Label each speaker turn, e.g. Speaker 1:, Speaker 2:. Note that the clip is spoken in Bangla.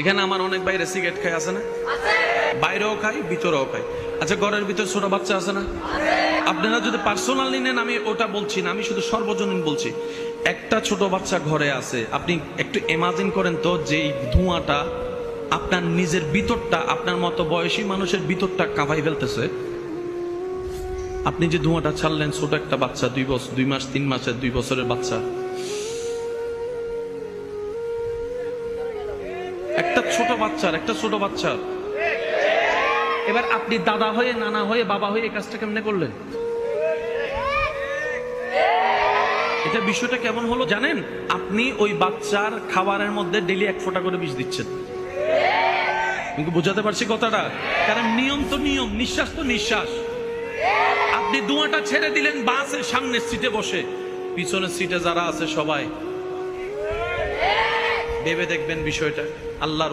Speaker 1: এখানে আমার অনেক বাইরে সিগারেট খায় আছে না? বাইরেও খাই ভিতরেও খাই। আচ্ছা, ঘরের ভিতর ছোট বাচ্চা আছে না? আপনারা যদি পার্সোনালি নেন, আমি ওটা বলছি না, আমি শুধু সর্বজনীন বলছি। একটা ছোট বাচ্চা ঘরে আছে, আপনি একটু ইমাজিন করেন তো, যে ধোঁয়াটা আপনার নিজের ভিতরটা, আপনার মতো বয়সী মানুষের ভিতরটা কাঁপাই ফেলতেছে। আপনি যে ধোঁয়াটা ছাড়লেন, ছোট একটা বাচ্চা, 2 মাস 3 মাসের 2 বছরের বাচ্চা, একটা ছোট বাচ্চার এবার আপনি দাদা হয়ে, নানা হয়ে, বাবা হয়ে এই কাজটা কেমনে করলেন? এটা বিষয়টা কেমন হলো জানেন? আপনি ওই বাচ্চার খাবারের মধ্যে ডেইলি 1 ফোঁটা করে বিষ দিচ্ছেন। কিন্তু বোঝাতে পারছি কথাটা? কারণ নিয়ম তো নিয়ম, নিঃশ্বাস তো নিঃশ্বাস। আপনি ধোঁয়াটা ছেড়ে দিলেন বাসের সামনের সিটে বসে, পিছনের সিটে যারা আছে সবাই ভেবে দেখবেন বিষয়টা। আল্লাহ